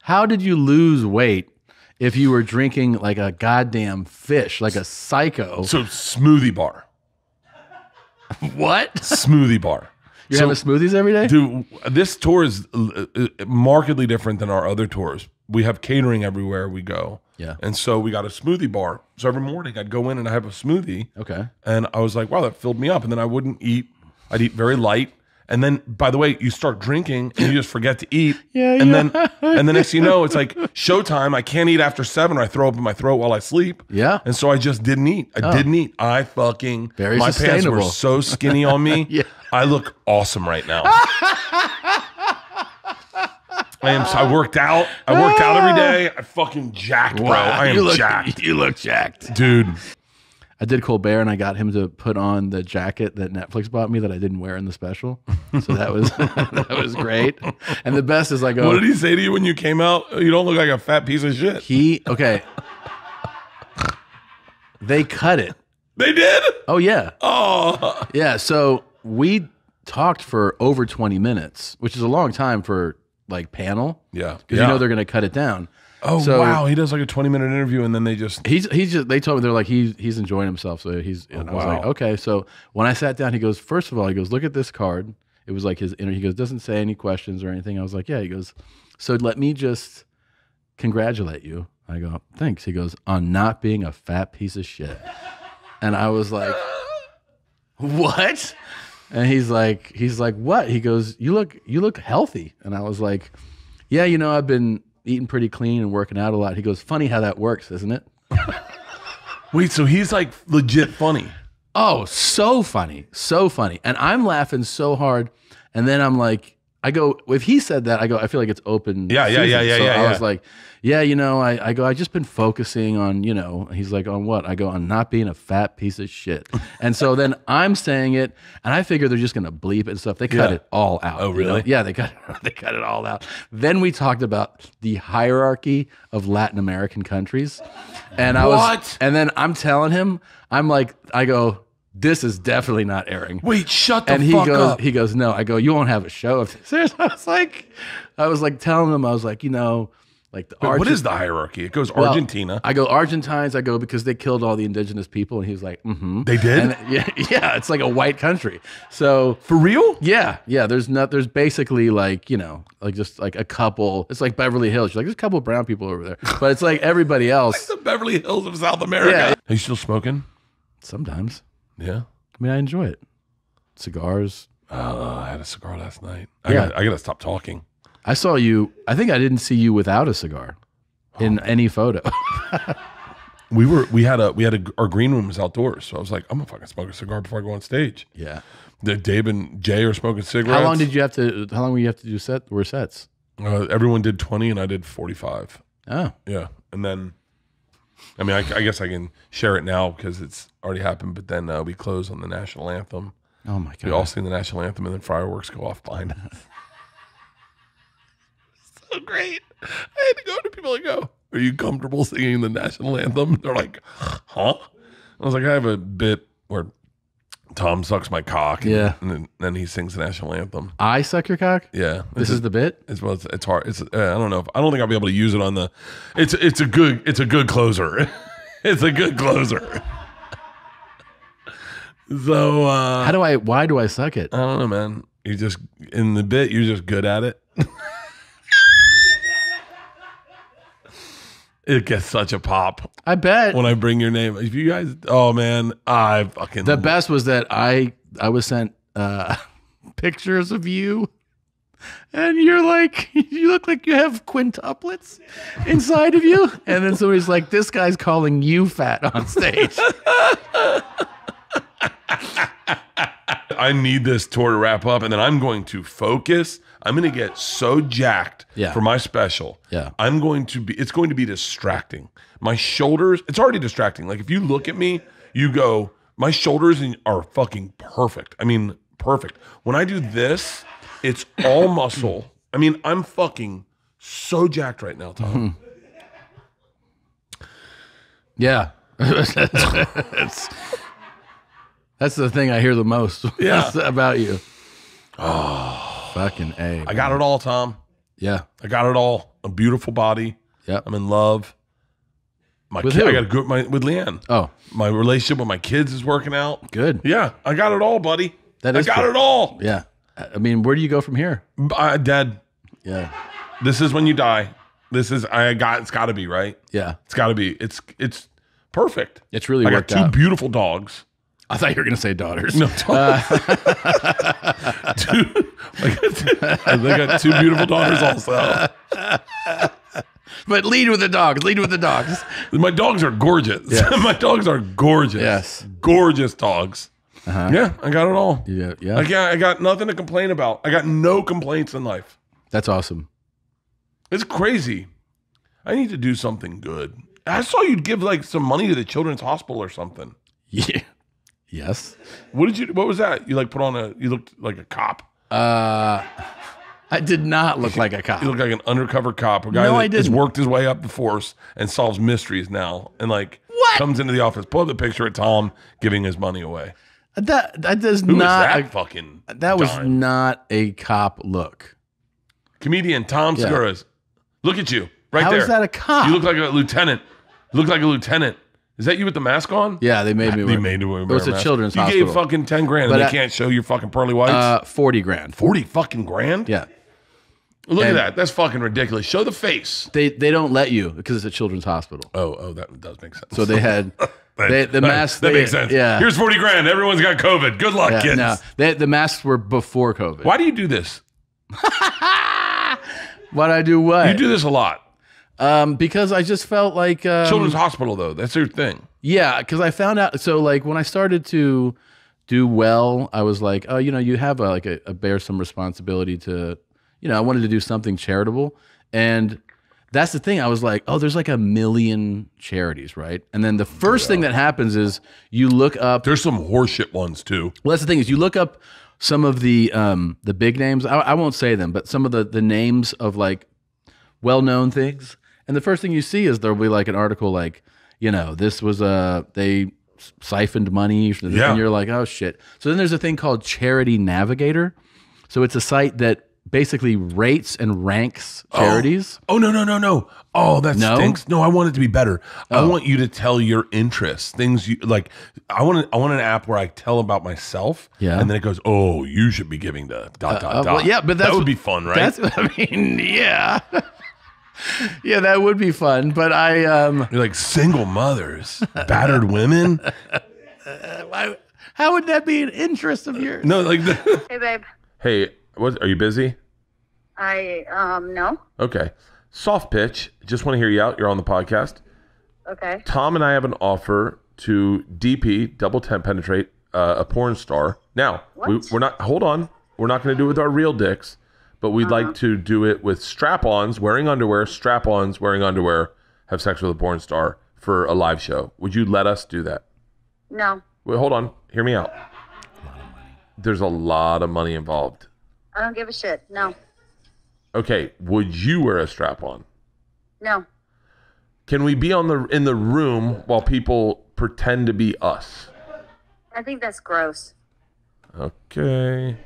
How did you lose weight if you were drinking like a goddamn fish, like a psycho? So smoothie bar. What? Smoothie bar. You're having smoothies every day? Dude, this tour is markedly different than our other tours. We have catering everywhere we go. Yeah. And so we got a smoothie bar. So every morning I'd go in and I have a smoothie. Okay. And I was like, wow, that filled me up. And then I wouldn't eat. I'd eat very light. And then, by the way, you start drinking and you just forget to eat. And then the next thing you know, it's like showtime. I can't eat after 7 or I throw up in my throat while I sleep. Yeah. And so I just didn't eat. I didn't eat. I fucking, Very my pants sustainable. were so skinny on me. Yeah. I look awesome right now. I worked out. I worked out every day. I fucking jacked, bro. I am jacked. You look jacked. Dude. I did Colbert and I got him to put on the jacket that Netflix bought me that I didn't wear in the special. So that was that was great. And the best is I go, what did he say to you when you came out? You don't look like a fat piece of shit. Okay. They cut it. They did? Oh yeah. Oh. Yeah. So we talked for over 20 minutes, which is a long time for like panel. Yeah. Because you know they're gonna cut it down. Oh so, wow, he does like a 20-minute interview and then they just he's just they told me they're like he's enjoying himself, so he's and I was like, okay. So when I sat down, he goes, first of all, he goes, look at this card. It was like his he goes, doesn't say any questions or anything. I was like, yeah. He goes, so let me just congratulate you. I go, thanks. He goes, on not being a fat piece of shit. And I was like, what? And he's like, what? He goes, you look healthy. And I was like, yeah, I've been eating pretty clean and working out a lot. He goes, funny how that works, isn't it? Wait, so he's like legit funny. Oh, so funny. So funny. And I'm laughing so hard. And then I'm like, I go, if he said that, I go, I feel like it's open. Yeah. I was like, yeah, I go, I just been focusing on, he's like, on what? I go, on not being a fat piece of shit. And so then I'm saying it, and I figure they're just going to bleep it and stuff. They cut it all out. Oh, really? Yeah, they cut it all out. Then we talked about the hierarchy of Latin American countries. And and then I'm telling him, I go, this is definitely not airing. Wait, shut the fuck up. He goes, no. I go, you won't have a show of this. I was like telling him, like the what is the hierarchy? It goes Argentina. I go Argentines. I go because they killed all the indigenous people, and he was like, mm-hmm. They did. And yeah. It's like a white country. So for real? Yeah. There's basically like just like a couple. It's like Beverly Hills. You're like, there's a couple of brown people over there, but it's like everybody else. Like the Beverly Hills of South America. Yeah. Are you still smoking? Sometimes. Yeah. I mean, I enjoy it. Cigars. I had a cigar last night. I gotta stop talking. I saw you. I think I didn't see you without a cigar in any photo. Our green room was outdoors, so I was like, I'm gonna fucking smoke a cigar before I go on stage. Yeah. Dave and Jay are smoking cigarettes. How long were you have to do sets? Everyone did 20 and I did 45. Oh. Yeah. And then, I mean, I guess I can share it now because it's already happened, but then we close on the national anthem. Oh my God. We all sing the national anthem and then fireworks go off behind us. So great. I had to go to people and go, are you comfortable singing the national anthem? They're like, huh? I was like, I have a bit where Tom sucks my cock. And then he sings the national anthem. I suck your cock? Yeah. This is the bit? It's hard. I don't know. I don't think I'll be able to use it on the, it's a good closer. It's a good closer. So, why do I suck it? I don't know, man. You just, in the bit, you're just good at it. It gets such a pop. I bet. When I bring your name. If you guys, oh man, I fucking. The best was that I was sent pictures of you, and you're like, you look like you have quintuplets inside of you. And then somebody's like, this guy's calling you fat on stage. I need this tour to wrap up, and then I'm going to focus. I'm going to get so jacked for my special. Yeah. It's going to be distracting. My shoulders, it's already distracting. Like if you look at me, you go, my shoulders are fucking perfect. I mean, perfect. When I do this, it's all muscle. I mean, I'm fucking so jacked right now, Tom. Yeah. That's the thing I hear the most about you. Oh. Fucking A. I got it all, Tom. Yeah. I got it all. A beautiful body. Yep. I'm in love. With who? I got with Leanne. Oh. My relationship with my kids is working out. Good. Yeah, I got it all, buddy. I got it all. Yeah. I mean, where do you go from here? Dead. Yeah. This is when you die. It's got to be, right? Yeah. It's got to be. It's perfect. It's really I got worked two out. beautiful dogs. I thought you were going to say daughters. No, dogs. I got two beautiful daughters also. But lead with the dogs. Lead with the dogs. My dogs are gorgeous. Yes. My dogs are gorgeous. Yes. Gorgeous dogs. Uh-huh. Yeah, I got it all. Yeah. Yeah. I got nothing to complain about. I got no complaints in life. That's awesome. It's crazy. I need to do something good. I saw you'd give like some money to the children's hospital or something. Yeah. Yes. What was that? You like you looked like a cop. I did not look like a cop. You look like an undercover cop. A guy that has worked his way up the force and solves mysteries now. And like comes into the office. Pull up the picture of Tom giving his money away. That does Who not. Is that fucking that was dime? not a cop look. Comedian Tom Segura's. Look at you right How there. How is that a cop? You look like a lieutenant. You look like a lieutenant. Is that you with the mask on? Yeah, they made me wear. They made me wear. It was a children's hospital. You gave fucking 10 grand, and they can't show your fucking pearly whites. 40 grand. 40 fucking grand. Yeah. Look at that. That's fucking ridiculous. Show the face. They don't let you because it's a children's hospital. Oh, that does make sense. So they had the masks. That makes sense. Yeah. Here's 40 grand. Everyone's got COVID. Good luck, kids. No, the masks were before COVID. Why do you do this? Why'd I do what? You do this a lot. Because I just felt like children's hospital though. That's your thing. Yeah, because I found out. So like when I started to do well, I was like, oh, you have a bear some responsibility to, I wanted to do something charitable, and that's the thing. I was like, oh, there's like 1 million charities, right? And then the first thing that happens is you look up. There's some horseshit ones too. Well, that's the thing is you look up some of the big names. I won't say them, but some of the names of like well-known things. And the first thing you see is there'll be like an article like, this was they siphoned money. And you're like, oh shit. So then there's a thing called Charity Navigator. So it's a site that basically rates and ranks charities. Oh, no. Oh, that stinks. No, I want it to be better. I want you to tell your interests, things you like. I want an app where I tell about myself. Yeah. And then it goes, oh, you should be giving to ... Well, yeah, but that would be fun, right? Yeah. Yeah, that would be fun, but you're like single mothers, battered women. How would that be an interest of yours? No, like Hey, babe. Hey, what? Are you busy? No. Okay. Soft pitch. Just want to hear you out. You're on the podcast. Okay. Tom and I have an offer to DP, double temp penetrate, a porn star. Now, we're not. Hold on. We're not going to do it with our real dicks. But we'd like to do it with strap-ons, wearing underwear, strap-ons, wearing underwear, have sex with a porn star for a live show. Would you let us do that? No. Wait, hold on. Hear me out. There's a lot of money involved. I don't give a shit. No. Okay, would you wear a strap-on? No. Can we be in the room while people pretend to be us? I think that's gross. Okay.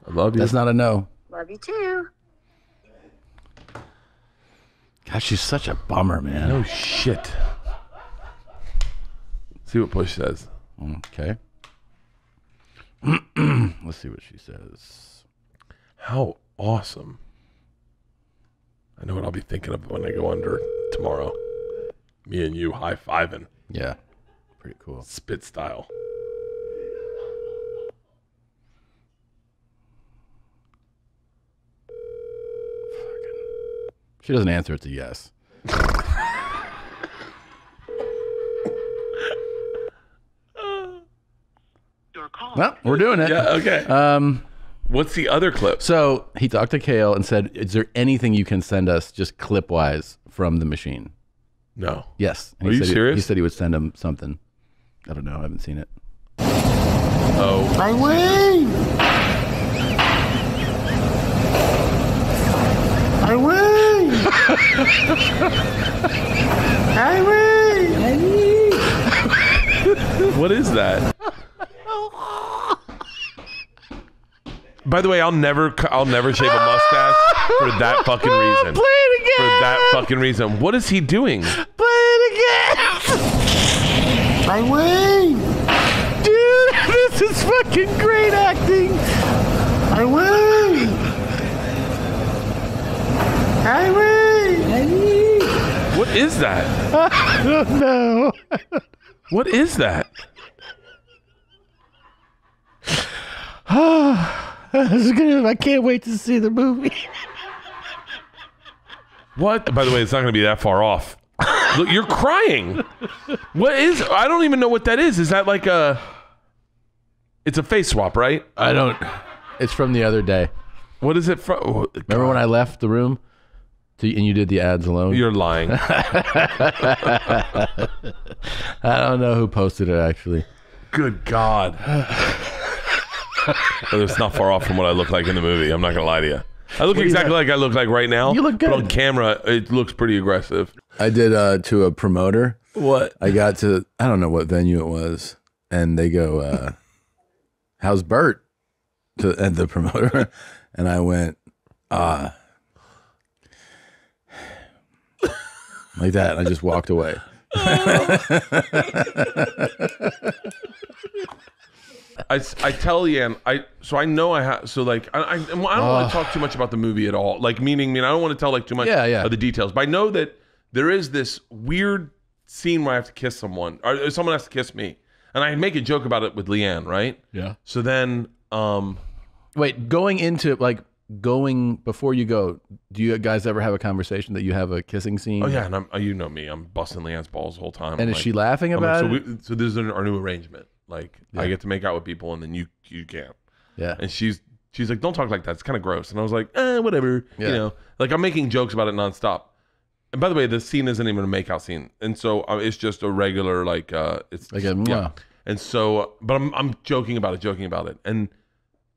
I love you. That's not a no. Love you too. Gosh, she's such a bummer, man. No shit. See what Push says. Okay. Let's see what she says. How awesome. I know what I'll be thinking of when I go under tomorrow. Me and you high-fiving. Yeah. Pretty cool. Spit style. She doesn't answer, it's a yes. Well, we're doing it. Yeah, okay. What's the other clip? So he talked to Kale and said, is there anything you can send us just clip-wise from the machine? No. Yes. And Are you serious? He said he would send him something. I don't know. I haven't seen it. Oh. My wing! I wing! I wing! What is that? By the way, I'll never shave a mustache for that fucking reason. Play it again. For that fucking reason. What is he doing? Play it again. I win. Dude, this is fucking great acting. I win. I win. I win. What is that? I don't know. What is that? This is good. I can't wait to see the movie. What? By the way, it's not going to be that far off. Look, you're crying. What is? I don't even know what that is. Is that like a? It's a face swap, right? I don't. It's from the other day. What is it from? Oh, Remember when I left the room and you did the ads alone? You're lying. I don't know who posted it actually. Good God. It's not far off from what I look like in the movie. I'm not going to lie to you. I look exactly like I look like right now. You look good. But on camera, it looks pretty aggressive. I did to a promoter. What? I got to, I don't know what venue it was. And they go, how's Bert? And the promoter. And I went, like that. And I just walked away. I tell Ian, so I know I have, so like, I don't want to talk too much about the movie at all. Like, meaning, I don't want to tell like too much of the details, but I know that there is this weird scene where I have to kiss someone, or someone has to kiss me. And I make a joke about it with Leanne, right? Yeah. So then, wait, going before you go, do you guys ever have a conversation that you have a kissing scene? oh yeah, and you know me, I'm busting Leanne's balls the whole time. And is she laughing about it? So this is our new arrangement. Like, I get to make out with people, and then you can't. Yeah. And she's like, don't talk like that. It's kind of gross. And I was like, whatever. Yeah. You know, like I'm making jokes about it nonstop. And by the way, the scene isn't even a makeout scene, and so it's just a regular like it's Like a yeah. And so, but I'm joking about it, and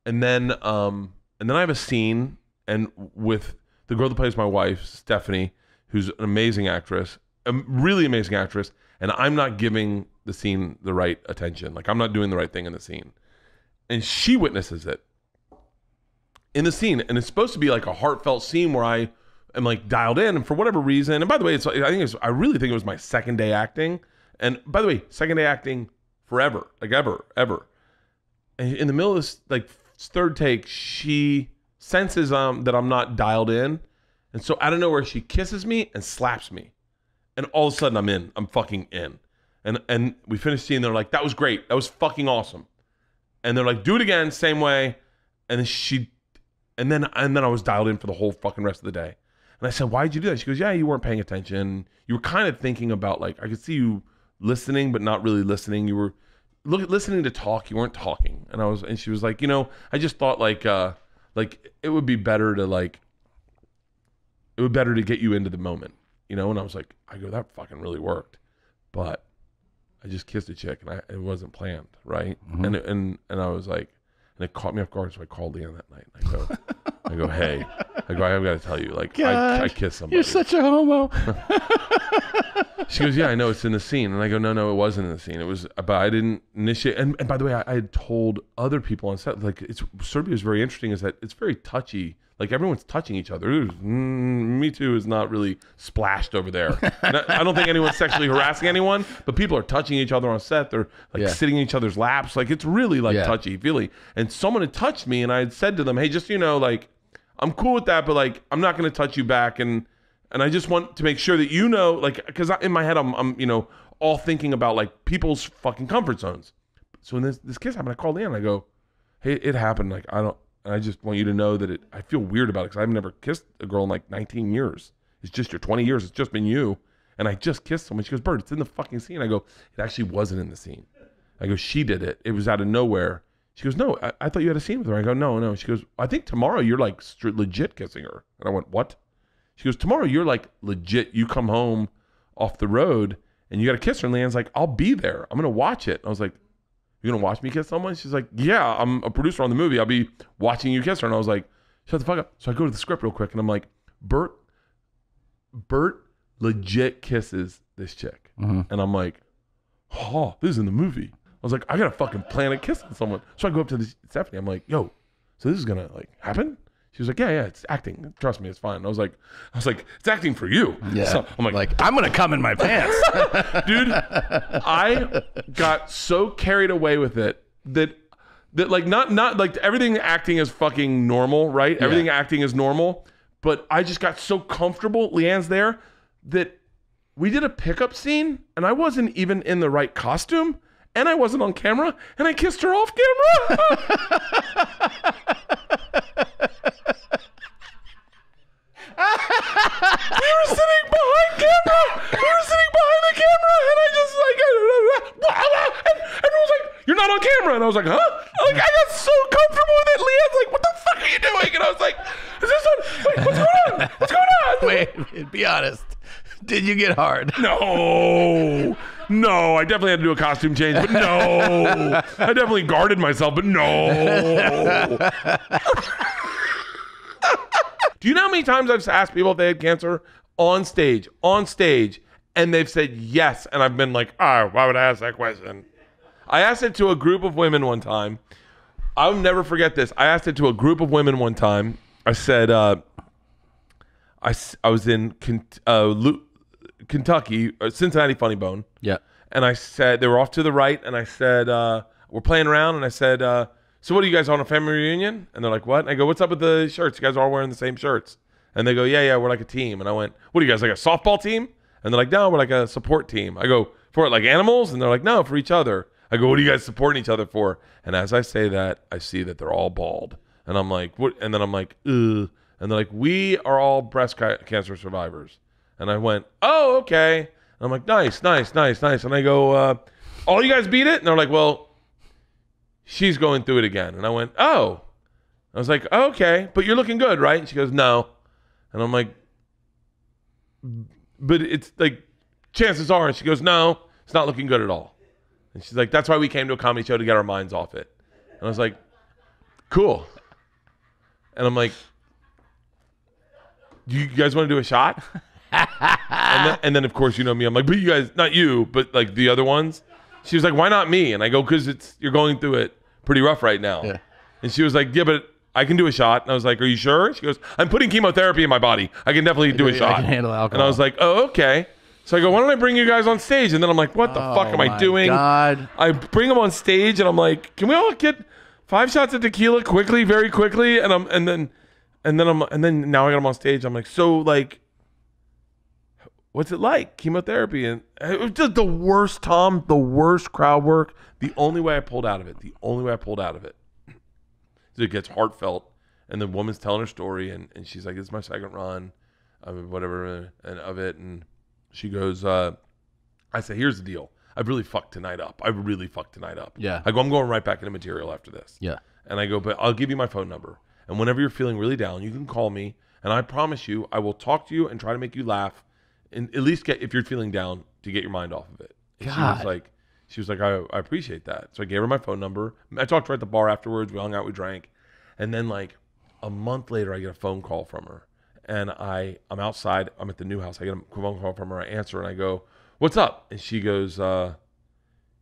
then I have a scene and with the girl that plays my wife, Stephanie, who's an amazing actress, a really amazing actress, and I'm not giving the scene the right attention. Like I'm not doing the right thing in the scene. And she witnesses it in the scene. And it's supposed to be like a heartfelt scene where I am like dialed in, and for whatever reason, and by the way, I really think it was my second day acting. And by the way, second day acting forever, like ever. And in the middle of this like third take, she senses that I'm not dialed in. And so out of nowhere, she kisses me and slaps me. And all of a sudden I'm fucking in. And we finished seeing, they're like, that was great. That was fucking awesome. And they're like, do it again, same way. And then I was dialed in for the whole fucking rest of the day. And I said, why'd you do that? She goes, yeah, you weren't paying attention. You were kind of thinking about like, I could see you listening, but not really listening. You were listening to talk. You weren't talking. And she was like, I just thought like it would be better to get you into the moment, And I was like, that fucking really worked. But I just kissed a chick, and it wasn't planned, right? Mm-hmm. And I was like, and it caught me off guard, so I called Leanne that night. And I go, hey, I've got to tell you, like, I kissed somebody. You're such a homo. She goes, yeah, I know it's in the scene. And I go, no, it wasn't in the scene. It was, but I didn't initiate. And by the way, I had told other people on set, like, Serbia is very interesting, is that it's very touchy. Like everyone's touching each other. Me Too is not really splashed over there. I don't think anyone's sexually harassing anyone, but people are touching each other on set. They're like sitting in each other's laps. Like it's really like touchy feely. And someone had touched me, and I had said to them, hey, just like I'm cool with that, but like I'm not going to touch you back. And I just want to make sure that like, because in my head I'm all thinking about like people's fucking comfort zones. So when this kiss happened, I called in. I go, hey, it happened. Like I just want you to know that I feel weird about it because I've never kissed a girl in like 19 years. It's just your 20 years. It's just been you. And I just kissed someone. She goes, Bert, it's in the fucking scene. I go, it actually wasn't in the scene. I go, she did it. It was out of nowhere. She goes, no, I thought you had a scene with her. I go, no. She goes, I think tomorrow you're like legit kissing her. And I went, what? She goes, tomorrow you're like legit. You come home off the road and you got to kiss her. And Leanne's like, I'll be there. I'm going to watch it. I was like, you're going to watch me kiss someone? She's like, yeah, I'm a producer on the movie. I'll be watching you kiss her. And I was like, shut the fuck up. So I go to the script real quick and I'm like, Bert legit kisses this chick. Mm-hmm. And I'm like, this is in the movie. I was like, I got to fucking plan a kiss with someone. So I go up to Stephanie. I'm like, yo, so this is gonna like happen? She was like, yeah, it's acting. Trust me, it's fine. And I was like, it's acting for you. Yeah. So I'm like, I'm gonna come in my pants. dude, I got so carried away with it that like not like everything acting is fucking normal, right? Yeah. Everything acting is normal, but I just got so comfortable. Leanne's there that we did a pickup scene, and I wasn't even in the right costume, and I wasn't on camera, and I kissed her off camera. We were sitting behind camera. We were sitting behind the camera, and I just like, and everyone was like, "You're not on camera," and I was like, "Huh?" Like I got so comfortable with it. Leanne's like, "What the fuck are you doing?" And I was like, "Is this on? Wait, what's going on? What's going on?" Wait, be honest. Did you get hard? No, I definitely had to do a costume change, but no, I definitely guarded myself, but no. Do you know how many times I've asked people if they had cancer on stage, and they've said yes, and I've been like, why would I ask that question? I asked it to a group of women one time. I'll never forget this. I asked it to a group of women one time. I said, I was in Kentucky, Cincinnati Funny Bone. Yeah. And I said, they were off to the right, and I said, we're playing around, and I said, so what are you guys on, a family reunion? And they're like, what? And I go, what's up with the shirts? You guys are all wearing the same shirts. And they go, yeah, we're like a team. And I went, what are you guys, like a softball team? And they're like, no, we're like a support team. I go, for like animals? And they're like, no, for each other. I go, what are you guys supporting each other for? And as I say that, I see that they're all bald. And I'm like, what? And then I'm like, ugh. And they're like, we are all breast cancer survivors. And I went, oh, okay. And I'm like, nice. And I go, all you guys beat it? And they're like, well, she's going through it again. And I went, oh. I was like, oh, okay, but you're looking good, right? And she goes, no. And I'm like, but it's like, chances are. And she goes, no, it's not looking good at all. And she's like, that's why we came to a comedy show, to get our minds off it. And I was like, cool. And I'm like, do you guys want to do a shot? and then, of course, you know me. I'm like, but you guys, not you, but like the other ones. She was like, why not me? And I go, because you're going through it pretty rough right now. Yeah. And she was like, yeah, but I can do a shot. And I was like, are you sure? She goes, I'm putting chemotherapy in my body. I can definitely do a shot. I can handle alcohol. And I was like, oh, okay. So I go, why don't I bring you guys on stage? And then I'm like, what the fuck am I doing? God. I bring them on stage, and I'm like, can we all get 5 shots of tequila quickly, very quickly? And then now I got them on stage. I'm like, so like, what's it like, chemotherapy? And it was just the worst, Tom, the worst crowd work. The only way I pulled out of it is it gets heartfelt, and the woman's telling her story, and she's like, this is my second run, whatever, and of it. And she goes, I said, here's the deal. I've really fucked tonight up. Yeah. I go, I'm going right back into material after this. Yeah. And I go, but I'll give you my phone number. And whenever you're feeling really down, you can call me, and I promise you, I will talk to you and try to make you laugh, and at least if you're feeling down, to get your mind off of it. And she was like, I appreciate that. So I gave her my phone number. I talked to her at the bar afterwards. We hung out, we drank. And then like a month later, I get a phone call from her. And I'm outside. I'm at the new house. I get a phone call from her. I answer, and I go, what's up? And she goes,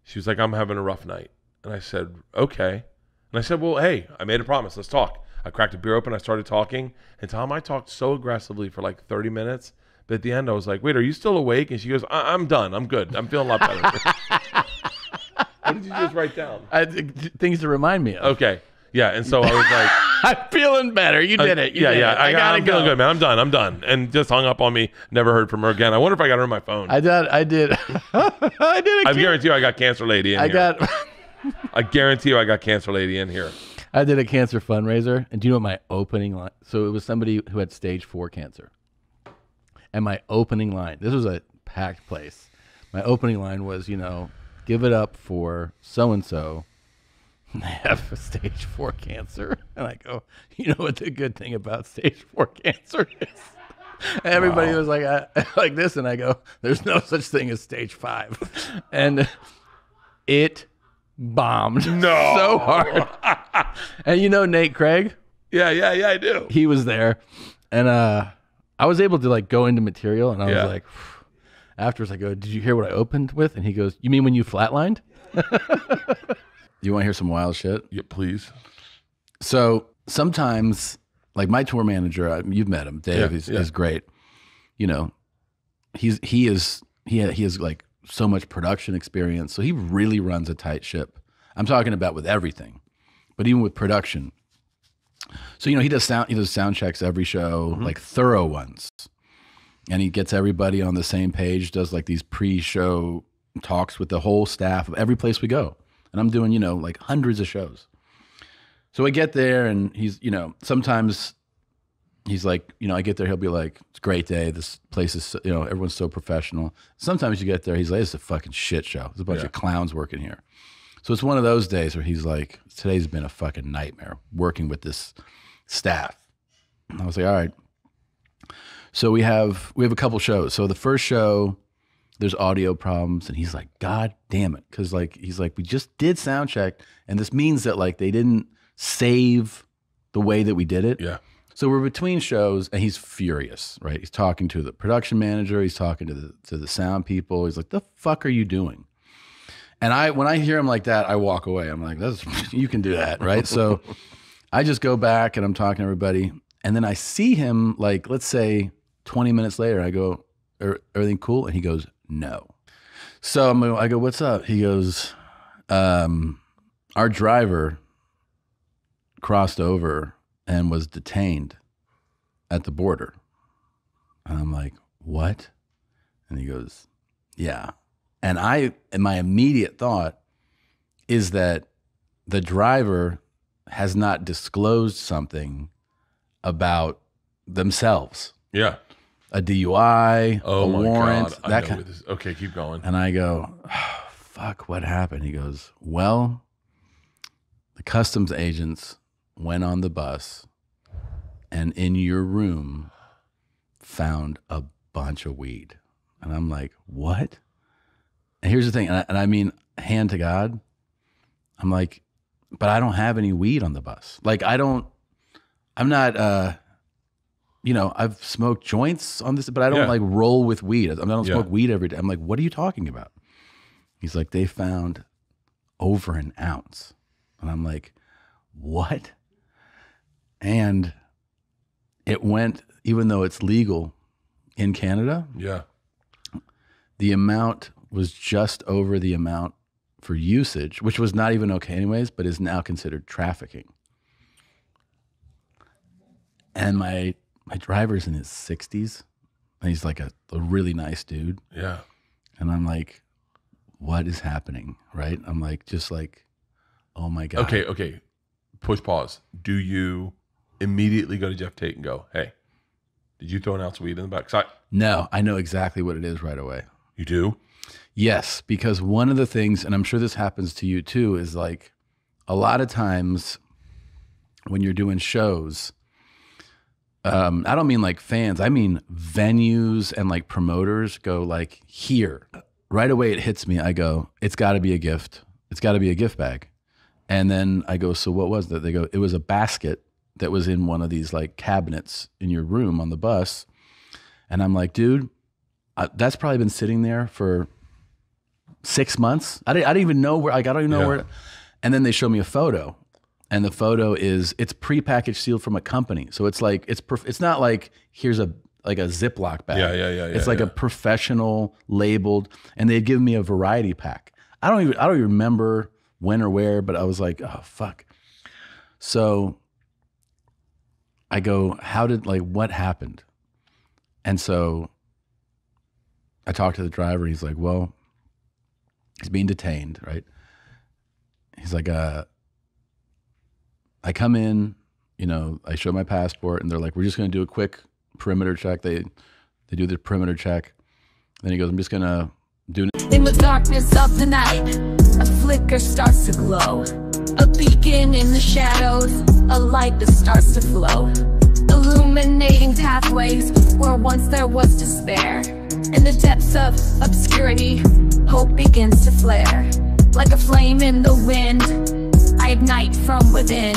she was like, I'm having a rough night. And I said, okay. And I said, well, hey, I made a promise. Let's talk. I cracked a beer open. I started talking. And Tom, I talked so aggressively for like 30 minutes. But at the end, I was like, wait, are you still awake? And she goes, I'm done. I'm good. I'm feeling a lot better. What did you just write down? Things to remind me of. Okay. Yeah. And so I was like, I'm feeling better. You did it. You did it. I'm feeling good, man. I'm done. And just hung up on me. Never heard from her again. I wonder if I got her on my phone. I did. I guarantee you I got Cancer Lady in here. I guarantee you I got Cancer Lady in here. I did a cancer fundraiser. And do you know what my opening line? So it was somebody who had stage 4 cancer. And my opening line, this was a packed place. My opening line was, give it up for so-and-so. They have stage 4 cancer. And I go, you know what the good thing about stage 4 cancer is? And everybody was like, like this. And I go, there's no such thing as stage 5. And it bombed so hard. And Nate Craig? Yeah, I do. He was there. And I was able to like go into material, and I was like, afterwards I go, did you hear what I opened with? And he goes, you mean when you flatlined? You want to hear some wild shit? Yeah, please. So sometimes, like my tour manager, you've met him, Dave. Is great. You know, he has like so much production experience, so he really runs a tight ship. I'm talking about with everything, but even with production. So he does sound checks every show, like thorough ones, and he gets everybody on the same page. Does like these pre-show talks with the whole staff of every place we go, and I'm doing like hundreds of shows. So I get there, and he's sometimes he's like I get there, he'll be like, it's a great day. This place is everyone's so professional. Sometimes you get there, he's like, it's a fucking shit show. There's a bunch of clowns working here. So it's one of those days where he's like, today's been a fucking nightmare working with this staff. And I was like, all right. So we have a couple shows. So the first show, there's audio problems, and he's like, God damn it. Cause he's like, we just did sound check, and this means that like they didn't save the way that we did it. Yeah. So we're between shows, and he's furious, right? He's talking to the production manager, he's talking to the sound people. He's like, the fuck are you doing? And when I hear him like that, I walk away. I'm like, you can do that, right? So I just go back, and I'm talking to everybody, and then I see him like, let's say 20 minutes later, I go, everything cool? And he goes, no. So I go, what's up? He goes, our driver crossed over and was detained at the border. And I'm like, what? And he goes, yeah. And my immediate thought is that the driver has not disclosed something about themselves. Yeah. A DUI, a warrant. God. That kind. Okay, keep going. And I go, oh, fuck, what happened? He goes, well, the customs agents went on the bus and in your room found a bunch of weed. And I'm like, what? And here's the thing, and I mean, hand to God, I'm like, but I don't have any weed on the bus. Like, I'm not, I've smoked joints on this, but I don't like roll with weed. I don't smoke weed every day. I'm like, what are you talking about? He's like, they found over an ounce. And I'm like, what? And it went, even though it's legal in Canada. Yeah. The amount was just over the amount for usage, which was not even okay anyways, but is now considered trafficking. And my driver's in his 60s, and he's like a really nice dude. Yeah. And I'm like, what is happening, right? I'm like, just like, oh my God. Okay. Push pause. Do you immediately go to Jeff Tate and go, hey, did you throw an ounce of weed in the back? No, I know exactly what it is right away. You do? Yes, because one of the things, and I'm sure this happens to you too, is like a lot of times when you're doing shows, I don't mean like fans, I mean venues and like promoters go like, here. Right away it hits me. I go, it's got to be a gift. It's got to be a gift bag. And then I go, so what was that? They go, it was a basket that was in one of these like cabinets in your room on the bus. And I'm like, dude, that's probably been sitting there for 6 months. I didn't even know where, like, I don't even know where. And then they show me a photo, and the photo it's prepackaged, sealed from a company. So it's like, it's not like, here's a Ziploc bag. Yeah. It's like a professional labeled, and they'd give me a variety pack. I don't even remember when or where, but I was like, oh, fuck. So I go, what happened? And so I talked to the driver. He's like, well, he's being detained, right? He's like, I come in, I show my passport, and they're like, we're just going to do a quick perimeter check. They do the perimeter check. Then he goes, I'm just going to do. In the darkness of the night, a flicker starts to glow. A beacon in the shadows, a light that starts to flow. Illuminating pathways where once there was despair. In the depths of obscurity, hope begins to flare. Like a flame in the wind, I ignite from within,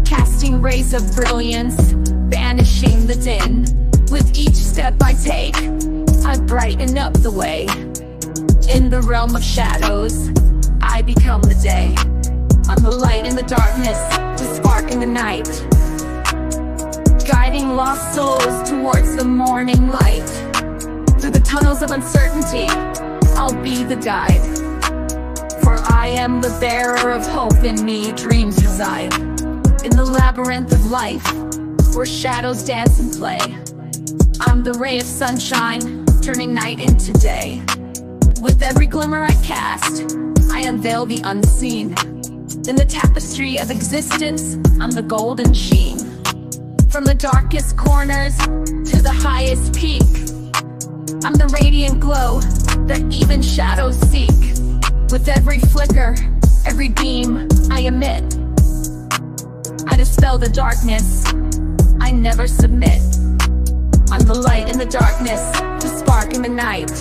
casting rays of brilliance, banishing the din. With each step I take, I brighten up the way. In the realm of shadows, I become the day. I'm the light in the darkness, the spark in the night, guiding lost souls towards the morning light. Through the tunnels of uncertainty, I'll be the guide. For I am the bearer of hope, in me dreams reside. In the labyrinth of life, where shadows dance and play, I'm the ray of sunshine, turning night into day. With every glimmer I cast, I unveil the unseen. In the tapestry of existence, I'm the golden sheen. From the darkest corners to the highest peak, I'm the radiant glow that even shadows seek. With every flicker, every beam I emit, I dispel the darkness, I never submit. I'm the light in the darkness, the spark in the night,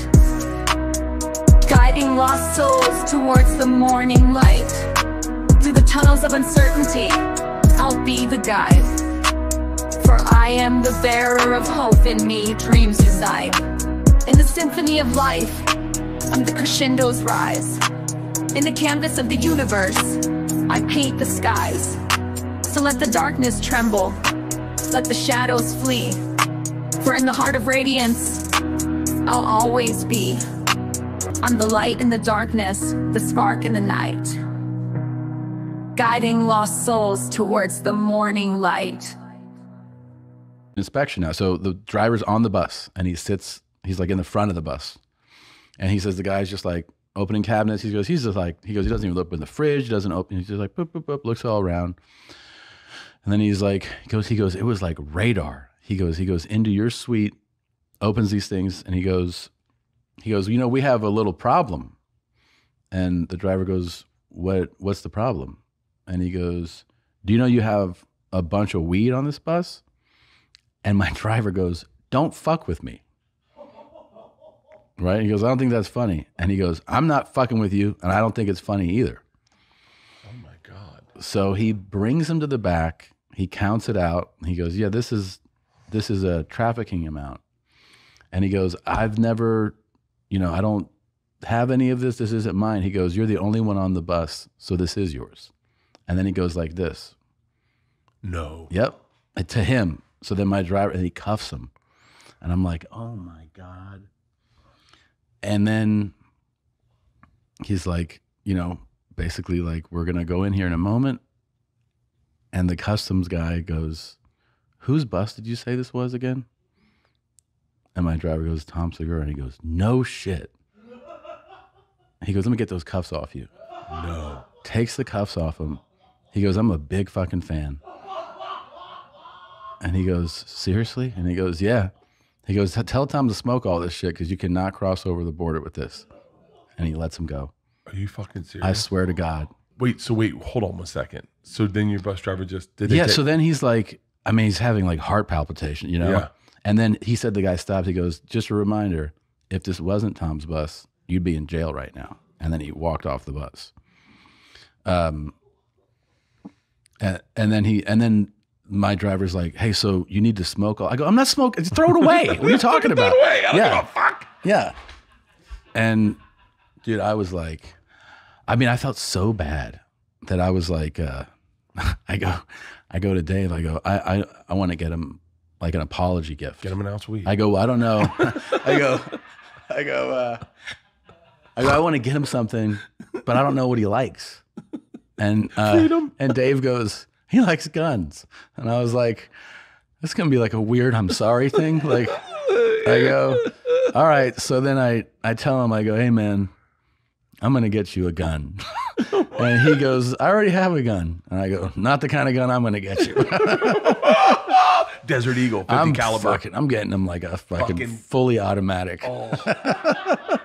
guiding lost souls towards the morning light. Through the tunnels of uncertainty, I'll be the guide. For I am the bearer of hope, in me dreams reside. In the symphony of life, I'm the crescendo's rise. In the canvas of the universe, I paint the skies. So let the darkness tremble, let the shadows flee. For in the heart of radiance, I'll always be. I'm the light in the darkness, the spark in the night, guiding lost souls towards the morning light. Inspection now. So the driver's on the bus and he's like in the front of the bus. And he says the guy's just like opening cabinets. He goes, he doesn't even look in the fridge, he doesn't open, he's just like, boop, boop, boop, looks all around. And then he's like, he goes, it was like radar. He goes into your suite, opens these things, and he goes, you know, we have a little problem. And the driver goes, what's the problem? And he goes, do you know you have a bunch of weed on this bus? And my driver goes, don't fuck with me. Right? He goes, I don't think that's funny. And he goes, I'm not fucking with you, and I don't think it's funny either. Oh my God. So he brings him to the back. He counts it out. He goes, yeah, this is a trafficking amount. And he goes, I've never, you know, I don't have any of this. This isn't mine. He goes, you're the only one on the bus, so this is yours. And then he goes like this. No. Yep. To him. So then my driver, and he cuffs him. And I'm like, oh my God. And then he's like, you know, basically like, we're going to go in here in a moment. And the customs guy goes, whose bus did you say this was again? And my driver goes, Tom Segura. And he goes, no shit. He goes, let me get those cuffs off you. No. Takes the cuffs off him. He goes, I'm a big fucking fan. And he goes, seriously? And he goes, yeah. He goes, tell Tom to smoke all this shit because you cannot cross over the border with this. And he lets him go. Are you fucking serious? I swear to God. Wait, hold on 1 second. So then your bus driver just did. Yeah, so then he's like, I mean, he's having like heart palpitation, you know? Yeah. And then he said, the guy stopped. He goes, just a reminder, if this wasn't Tom's bus, you'd be in jail right now. And then he walked off the bus. And then my driver's like, hey, so you need to smoke. I go, I'm not smoking. Just throw it away. What are you talking about? Throw it away. I don't give a fuck. Yeah. And dude, I was like, I mean, I felt so bad that I was like, I go to Dave. I go, I want to get him like an apology gift. Get him an ounce of weed. I go, well, I don't know. I want to get him something, but I don't know what he likes. And Dave goes, he likes guns. And I was like, this is going to be like a weird I'm sorry thing. Like, I go, all right. So then I tell him, I go, hey man, I'm going to get you a gun. And he goes, I already have a gun. And I go, not the kind of gun I'm going to get you. Desert Eagle, 50 caliber. I'm getting him like a fucking fully automatic. Oh.